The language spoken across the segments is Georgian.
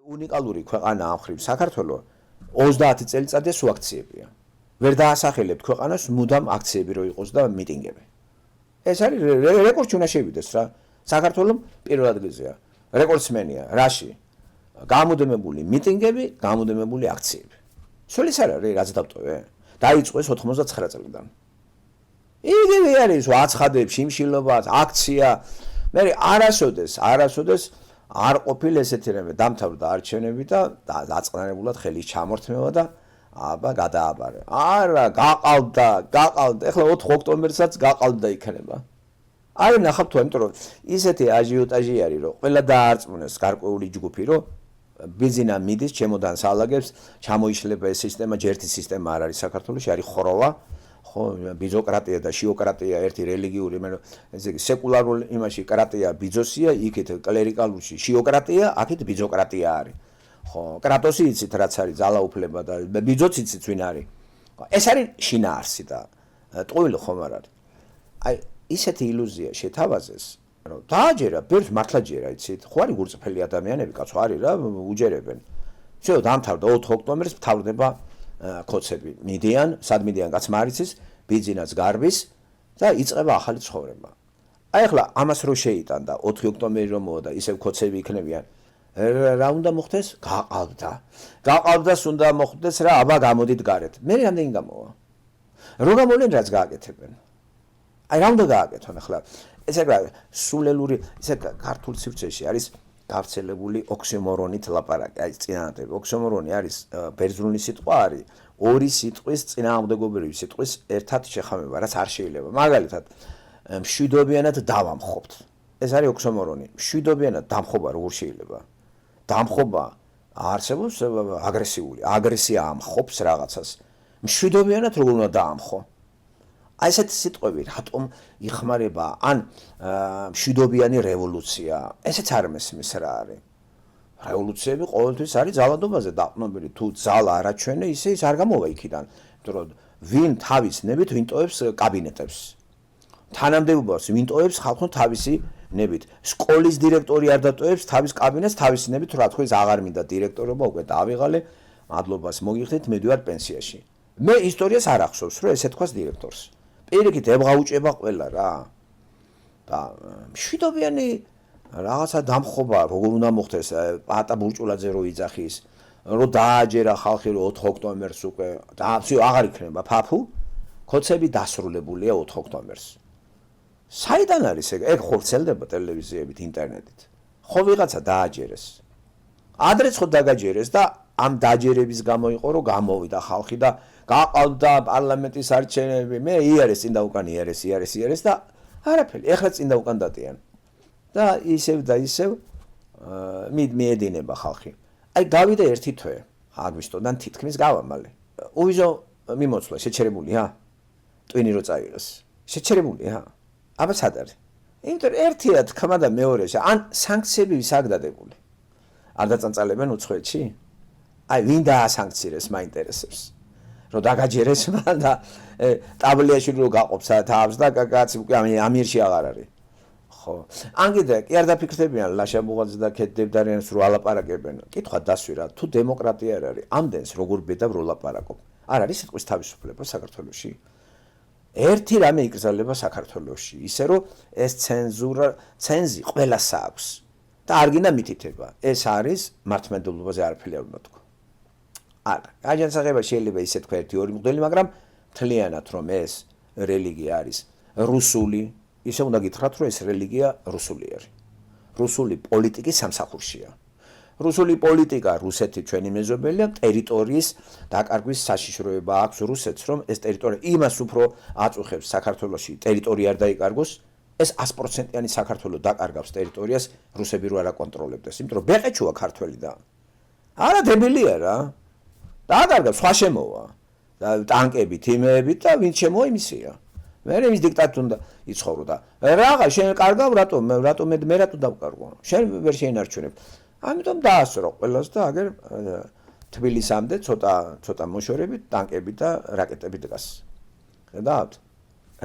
უნიკალური ქვეყანა ამ ხრივ საქართველო 30 წელიწადია სულ აქციებია. ვერ დაასახელებთ ქვეყანას მუდამ აქციები რო იყოს და მიტინგები. ეს არის რეკორდში უნდა შევიდეს რა. საქართველოს პირველ ადგილზეა. რეკორდსმენია რაში? გამუდმებული მიტინგები, გამუდმებული აქციები. სულ ის არ არის რაც დავტოვე. დაიწყეს 99 წლიდან. იგივე არის აცხადებს, შიმშილობა, აქცია. მე არასოდეს არ ყოფილ ესეთი რამე დამთავრდა არჩევნები და დაწყნარებულად ხელის ჩამორთმევა და აბა გადააბარე. არა, გაყალდა. ეხლა 4 ოქტომბერსაც გაყალდა იქნება. აი ნახავთ თუ იმიტომ რომ ისეთი აჟიოტაჟი არის რომ ყველა დაარწმუნეს გარკვეული ჯგუფი რომ ბიზინა მიდის ჩემოდანს ალაგებს, ჩამოიშლება ეს სისტემა, ჯერთი სისტემა არ არის საქართველოში, არის ხოროვა. ხო, ბიზოკრატია და შიოკრატია ერთი რელიგიური, ესე იგი სეკულარულ იმაში კრატია ბიზოსია, იქით კლერიკალურში შიოკრატია, აქეთ ბიზოკრატია არის. ხო, კრატოსი იცით რაც არის ძალაუფლება და ბიზოც იცით ვინ არის. ეს არის შინაარსი და ტყუილი ხომ არ არის. აი ისეთი ილუზია შეთავაზეს, რომ დააჯერა, ბერს მართლა ჯერა, იცით? ხო არის გულწრფელი ადამიანები, კაცო არის რა, უჯერებენ. всё, დამთავრდა 4 ოქტომბერს მთავრდება კოცები მიდიან, სად მიდიან კაც მარიცის, ბიძინაც გარბის და იწყება ახალი ცხოვრება. აი ახლა ამას რო შეიტან და 4 ოქტომბერი რომ მოვა და ისევ კოცები იქნებიან. რა უნდა მოხდეს? გაყავდას უნდა მოხდეს რა, აბა გამოდით გარეთ. მე რამდენი გამოვა? რო გამოვლენ რაც გააკეთებენ. აი რა უნდა გააკეთონ ახლა? ესე რა სულელური, ესე ქართულ სივრცეში არის გავრცელებული ოქსიმორონით ლაპარაკი. აი წინააღმდეგ ოქსიმორონი არის ბერძნული სიტყვა არის ორი სიტყვის წინააღმდეგობრივი სიტყვის ერთად შეხამება, რაც არ შეიძლება. მაგალითად, მშვიდობიანად დავამხობთ. ეს არის ოქსიმორონი. მშვიდობიანად დამხობა როგორ შეიძლება? დამხობა არსებობს აგრესიული. აგრესია ამხობს რაღაცას. მშვიდობიანად როგორ უნდა დაამხო? აი ესეთი სიტყვები რატომ იხმარება ან მშვიდობიანი რევოლუცია ესეც არ მესმის რა არის რევოლუციები ყოველთვის არის ძალადობაზე დაყრდნობილი თუ ძალა არაჩვენე ისე ის არ გამოვა იქიდან იმიტომ რომ ვინ თავის ნებით ვინტოებს კაბინეტებს თანამდებობას ვინტოებს ხალხო თავისი ნებით სკოლის დირექტორი არ დატოვებს თავის კაბინეტს თავისი ნებით რა თქმა უნდა აღარ მინდა დირექტორობა უკვე დავიღალე მადლობას მოგიხდით მე ვარ პენსიაში მე ისტორიას არ ახსოვს რომ ესე თქვას დირექტორს პირიქით ებღაუჭება ყველა რა და მშვიდობიანი რაღაცა დამხობა როგორ უნდა მოხდეს პატა ბურჭულაძე რო იძახის რო დააჯერა ხალხი რო 4 ოქტომბერს უკვე და всё აღარ იქნება ფაფუ კოცები დასრულებულია 4 ოქტომბერს საიდან არის ეგ ხორცელდება ტელევიზიებით ინტერნეტით ხო ვიღაცა დააჯერეს ადრეც ხო დაგაჯერეს და ამ დაჯერების გამო იყო რომ გამოვიდა ხალხი და გაყავდა პარლამენტის არჩევნები მე იარეს წინ და უკან იარეს და არაფერი ეხლა წინ და უკან დადიან და ისევ მიედინება ხალხი აი გავიდა ერთი თვე აგვისტოდან თითქმის გავამალე უვიზო მიმოცვლა შეჩერებულია ტვინი რო წაიღეს შეჩერებულია აბა სად არის იმიტომ ერთია თქმა და მეორეა ან სანქციები ვის აქ დადებული არ დაწანწალებენ უცხოეთში აი ვინ დაასანქცირეს მაინტერესებს რომ დაგაჯერეს მან და ტაბლიაში რო გაყოფს თავს და კაცი უკვე ამირში აღარ არის ხო ან კიდე კი არ დაფიქრდებიან ლაშა ბუღაძე და ქეთდებდარიანს რო ალაპარაკებენ კითხვა დასვირა თუ დემოკრატია არ არის ამდენს როგორ ბედავ რო ლაპარაკობ არ არის სიტყვის თავისუფლება საქართველოში ერთი რამე იკრძალება საქართველოში ისე რომ ეს ცენზი ყველას აქვს და არ გინდა მითითება ეს არის მართლმადიდებლობაზე არაფერი არ უნდა თქვა არა აჯანსაღება შეიძლება ისე თქვა ერთი ორი მღვდელი მაგრამ თლიანად რომ ეს რელიგია არის რუსული ისე უნდა გითხრათ რომ ეს რელიგია რუსული არის რუსული პოლიტიკის სამსახურშია რუსული პოლიტიკა რუსეთი ჩვენი მეზობელია ტერიტორიის დაკარგვის საშიშროება აქვს რუსეთს რომ ეს ტერიტორია იმას უფრო აწუხებს საქართველოში ტერიტორია არ დაიკარგოს ეს 100%-იანი საქართველოს დაკარგავს ტერიტორიას რუსები რო არ აკონტროლებდეს იმიტომ რომ ბეყეჩუა ქართველი და არა დებილია რა დააკარგავს სხვა შემოვა და ტანკებით იმეებით და ვინ შემოვა იმისია მე ის დიქტატ უნდა იცხოვრო და რაღა შენ კარგავ რატომ მე რატომ დავკარგო შენ ვერ შეინარჩუნებ ამიტომ დაასრო ყველას და აგერ თბილისამდე ცოტა მოშორებით ტანკებით და რაკეტებით დგას ხედავთ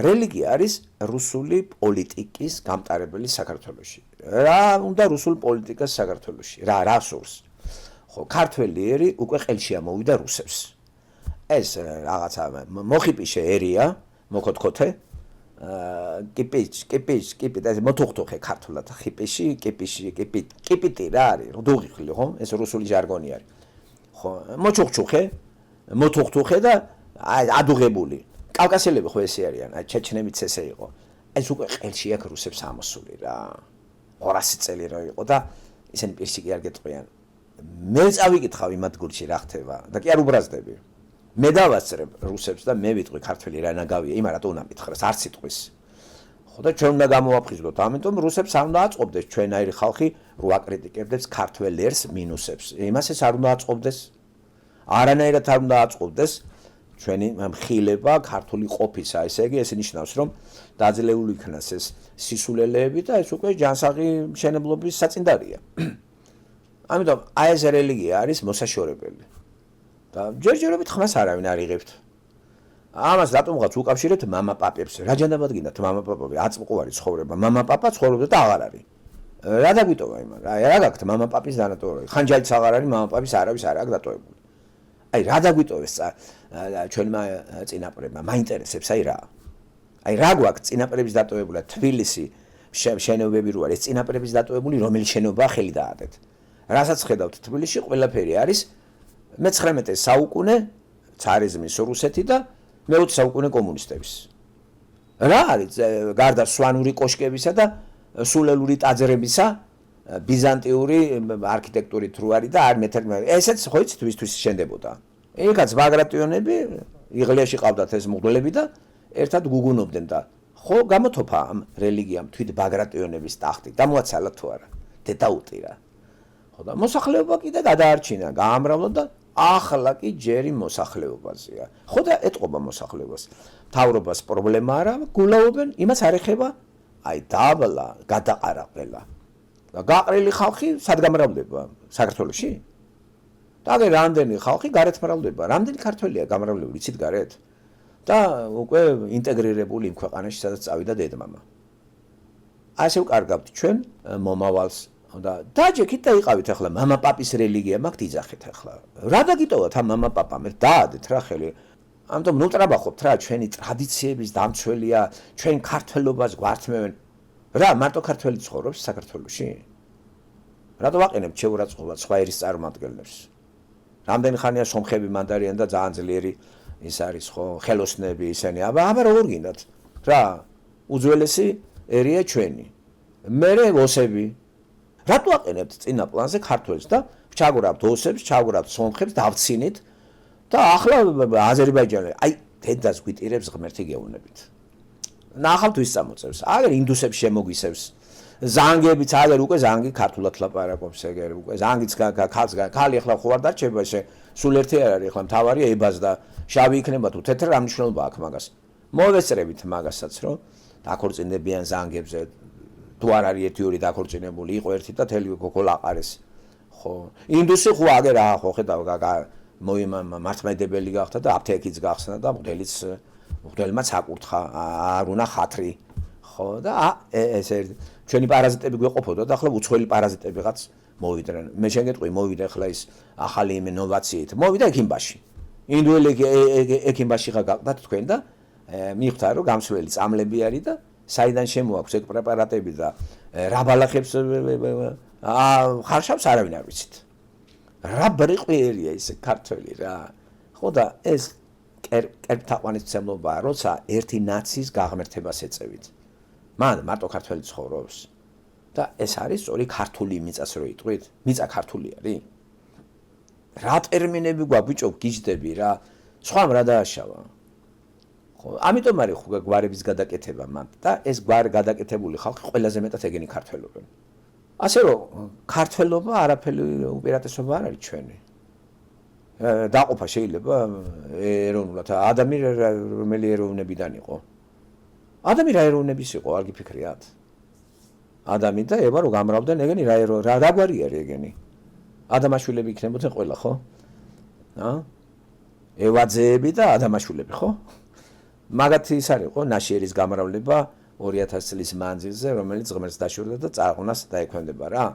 რელიგია არის რუსული პოლიტიკის გამტარებელი საქართველოში რა უნდა რუსულ პოლიტიკას საქართველოში რა სურს ხო, ქართველი ერი უკვე ყელში ამოვიდა რუსებს. ეს რაღაცა მოხიპიშე ერია, მოკოთქოთე. კიპი და მოთუხთუხე ქართულად ხიპიში, კიპიტი რა არის? დუღიხლი, ხო? ეს რუსული ჟარგონი არის. ხო, მოჩუხჩუხე, მოთუხთუხე და ადუღებული. კავკასიელები ხო ესე არიან, ჩეჩნებიც ესე იყო. ეს უკვე ყელში აქვს რუსებს ამოსული რა. 200 წელი რო იყო და ისინი პირში კი არ გეტყვიან. მე წავიკითხავ იმ ადგილში რა ხდება და კი არ უბრაზდები. მე დავასწრებ რუსებს და მე ვიტყვი ქართველი რა ნაგავია, იმა რატო უნდა მითხრას, არც იტყვის. ხო და ჩვენ უნდა გამოვაფხიზლოთ, ამიტომ რუსებს არ უნდა აწყობდეს ჩვენაირი ხალხი რო აკრიტიკებდეს ქართველ ერს მინუსებს. იმას ეს არ უნდა აწყობდეს. არანაირად არ უნდა აწყობდეს ჩვენი მხილება ქართული ყოფისა, ესე იგი ეს ნიშნავს რომ დაძლეული იქნას ეს სისულელეები და ეს უკვე ჯანსაღი მშენებლობის საწინდარია. ამიტომ აი ეს რელიგია არის მოსაშორებელი. და ჯერჯერობით ხმას არავინ არ იღებთ. ამას რატომღაც უკავშირებთ მამა-პაპებს. რა ჯანდაბად გინდათ მამა-პაპები, აწმყოვარი ცხოვრება. მამა-პაპა ცხოვრობდა და აღარ არის. რა დაგვიტოვა იმან? რა გაქვთ მამა-პაპის დანატოვება? ხანჯალიც აღარ არის, მამა-პაპის არავის არ აქვს დატოვებული. აი რა დაგვიტოვეს ჩვენმა წინაპრებმა? მაინტერესებს აი რა. აი რა გვაქვს წინაპრების დატოვებული თბილისი შენობები რო არის წინაპრების დატოვებული რომელი შენობა ხელი დაადეთ. რასაც ხედავთ თბილისში ყველაფერი არის მე-19 საუკუნე ცარიზმის რუსეთი და მე-20 საუკუნე კომუნისტების. რა არის გარდა სვანური კოშკებისა და სულელური ტაძრებისა ბიზანტიური არქიტექტურით რო არის და არ მე-11 ესეც ხო იცით ვისთვის შენდებოდა. ეხაც ბაგრატიონები იღლიაში ყავდათ ეს მღვდლები და ერთად გუგუნობდნენ და ხო გამოთოფა ამ რელიგიამ თვით ბაგრატიონების ტახტი გამოაცალა თუ არა დედაუტი რა. ხო და მოსახლეობა კიდე გადაარჩინა, გაამრავლა და ახლა კი ჯერი მოსახლეობაზეა. ხო და ეტყობა მოსახლეობას. მთავრობას პრობლემა არა, გულაობენ, იმას არ ეხება, აი დაბლა, გადაყარაყელა. და გაყრილი ხალხი სად გამრავლდება საქართველოში? და რამდენი ხალხი გარეთ მრავლდება, რამდენი ქართველია გამრავლებული, იცით გარეთ? და უკვე ინტეგრირებული იმ ქვეყანაში, სადაც წავიდა დედმამა. ასე ვკარგავთ ჩვენ მომავალს და დაჯექით და იყავით ახლა მამა-პაპის რელიგია მაქვთ იძახეთ ახლა. რა დაგიტოვოთ ამ მამა-პაპამ? დაადეთ რა ხელი. ამიტომ ნუ ტრაბახობთ რა ჩვენი ტრადიციების დამცველია, ჩვენ ქართველობას გვართმევენ. რა მარტო ქართველი ცხოვრობს საქართველოში? რატო ვაყენებთ შეურაცხყოფად სხვა ერის წარმომადგენლებს? რამდენი ხანია სომხები მანდარიან და ძალიან ძლიერი ის არის ხო ხელოსნები ისინი. აბა როგორ გინდათ? რა უძველესი ერია ჩვენი. მერე ოსები. რატო აყენებთ წინა პლანზე ქართველს და ჩაგურავთ ოსებს, ჩაგურავთ სომხებს, დავცინით და ახლა აზერბაიჯანი აი დედას გვიტირებს ღმერთი გეუბნებით. ნახავთ ვის წამოწევს. აგერ ინდუსებს შემოგვისევს. ზანგებიც აგერ უკვე ზანგი ქართულად ლაპარაკობს ეგერ უკვე ზანგიც ქალი ახლა ხო არ დარჩება ესე სულ ერთი არ არის ახლა მთავარი ებას და შავი იქნება თუ თეთრი რა მნიშვნელობა აქვს მაგას. მოვესწრებით მაგასაც რომ დაქორწინებიან ზანგებზე თუ არ არის ერთი-ორი დაქორწინებული იყო ერთი და თელი გოგოლაყარეს. ხო ინდუსი ხო აგერ ხო ხედავ მართლმადიდებელი გახდა და აფთიაქიც გახსნა და მღვდელმაც აკურთხა არ უნდა ხათრი. ხო და ესე ჩვენი პარაზიტები გვეყოფოდა და ახლა უცხოელი პარაზიტებიღაც მოვიდნენ. მე შეგეტყვი მოვიდა ახლა ის ახალი ინოვაციით. მოვიდა ექიმბაში. ინდუელი ექიმბაში გაგდათ თქვენ და მიხვდა რომ გამსვლელი წამლები არის და საიდან შემოაქვს ეგ პრეპარატები და რა ბალახებს ხარშავს არავინ არ ვიცით. რა ბრიყვიერია ეს ქართველი რა. ხო და ეს კერპთაყვანისმცემლობაა, როცა ერთი ნაციის გაღმერთებას ეწევით. მან მარტო ქართველი ცხოვრობს და ეს არის სწორი ქართული მიწას რო იტყვით? მიწა ქართული არის? რა ტერმინები გვაქვს ბიჭო, გიждდები რა. სხვამ რა დააშავა. ხო, ამიტომ არის ხო გვარების გადაკეთება მან და ეს გვარი გადაკეთებული ხალხი ყველაზე მეტად ეგენი ქართველობენ. ასე რომ ქართველობა არაფერი უპირატესობა არ არის ჩვენი. დაყოფა შეიძლება ეროვნულად ადამი რომელი ეროვნებიდან იყო? ადამი რა ეროვნების იყო, არ გიფიქრიათ? ადამი და ევა რო გამრავდნენ ეგენი რა გვარი არის ეგენი? ადამაშვილები იქნებოდნენ ყველა, ხო? ევაძეები და ადამაშვილები, ხო? მაგათი ის არის ხო ნაშიერის გამრავლება 2000 წლის მანძილზე, რომელიც ღმერთს დაშორდა და წარღვნას დაექვემდება რა.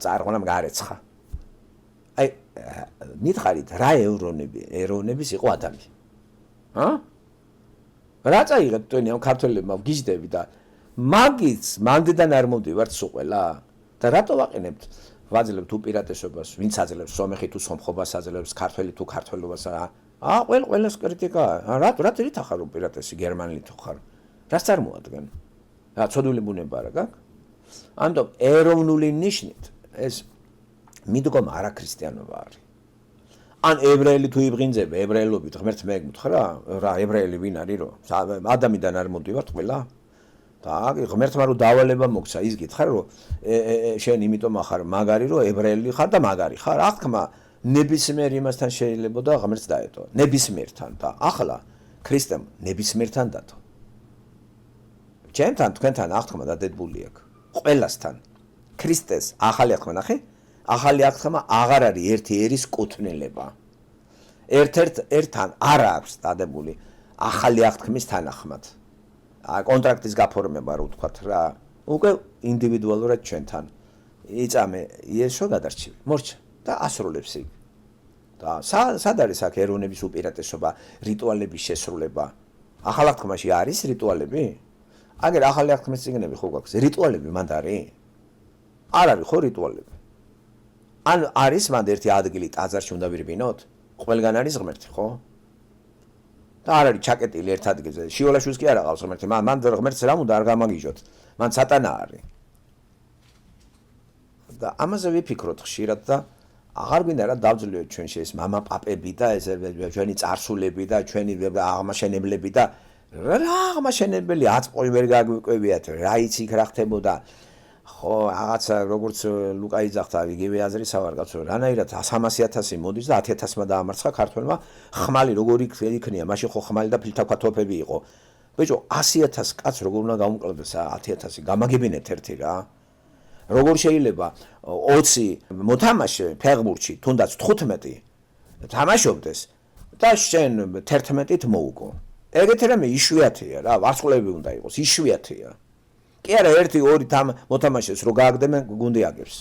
წარღვნამ გარეცხა. აი მითხარით რა ეროვნების იყო ადამი. რა წაიღეთ თქვენი ამ ქართველებმა გიждდები და მაგიც მანდიდან არ მოვდივართ სულ ყველა და რატო ვაყენებთ ვაძლევთ უპირატესობას ვინც აძლევს სომეხი თუ სომხობას აძლევს ქართველი თუ ქართველობას ყველას კრიტიკა რატო რით ახარ უპირატესი გერმანელი თუ ხარ რას წარმოადგენ რა ცოდული ბუნება რა გაქვს ამიტომ ეროვნული ნიშნით ეს მიდგომა არაქრისტიანობა არის ან ებრაელი თუ იბღინძება ებრაელობით ღმერთს მეგმთ რა ებრაელი ვინ არის რომ ადამიდან არ მოდივართ ყველა და ღმერთმა რომ დავალება მოგცა ის გითხარ რომ შენ იმიტომ ახარ მაგარი რომ ებრაელი ხარ და მაგარი ხარ რა თქმა ნებისმიერ იმასთან შეიძლება და ღმერთს დაეტო ნებისმიერთან და ახლა ქრისტემ ნებისმიერთან დათო ჩემთან თქვენთან აღთქმა დადებული აქვს ყველასთან ქრისტეს ახალი აღთქმა ნახე ახალი აღთქმა აღარ არის ერთი ერის კუთვნილება ერთ-ერთთან არ აქვს დადებული ახალი აღთქმის თანახმად კონტრაქტის გაფორმება რო ვთქვათ რა უკვე ინდივიდუალურად ჩვენთან იწამე იესო გადარჩივი მორჩა და ასრულებს იქ და სად არის აქ ეროვნების უპირატესობა რიტუალების შესრულება ახალ აღთქმაში არის რიტუალები აგერ ახალი აღთქმის წიგნები ხო გვაქვს რიტუალები მანდ არის არ არის ხო რიტუალები ან არის მანდ ერთი ადგილი ტაძარში უნდა ვირბინოთ ყველგან არის ღმერთი ხო და არ არის ჩაკეტილი ერთ ადგილზე შიოლაშვილს კი არ აღავს ღმერთი მან ღმერთს რა უნდა არ გამაგიჟოთ მან სატანა არის და ამაზე ვიფიქროთ ხშირად და აღარ გვინდა რა დავძლევთ ჩვენ ეს мама პაპები და ეს ჩვენი წარსულები და ჩვენი აღმაშენებლები და რა აღმაშენებელი აწყვი ვერ გაგვიკვებიათ რა იცი იქ რა ხდებოდა ხო რაღაცა როგორც ლუკა იძახდა იგივე აზრისა ვარ კაცო რანაირად 300,000 მოდის და 10,000-მა დაამარცხა ქართველმა ხმალი როგორ იქნია მაშინ ხო ხმალი და ფილთაქვათოფები იყო ბიჭო 100,000 კაც როგორ უნდა გამკლდეს 10,000 გამაგებინეთ ერთი რა როგორ შეიძლება 20 მოთამაშე ფეხბურთში თუნდაც 15 თამაშობდეს და შენ 11-ით მოუგო ეგეთი რამე იშვიათია რა ვარსკვლავები უნდა იყოს იშვიათია კი არა 1-2 მოთამაშეს რო გააგდებენ გუნდი აგებს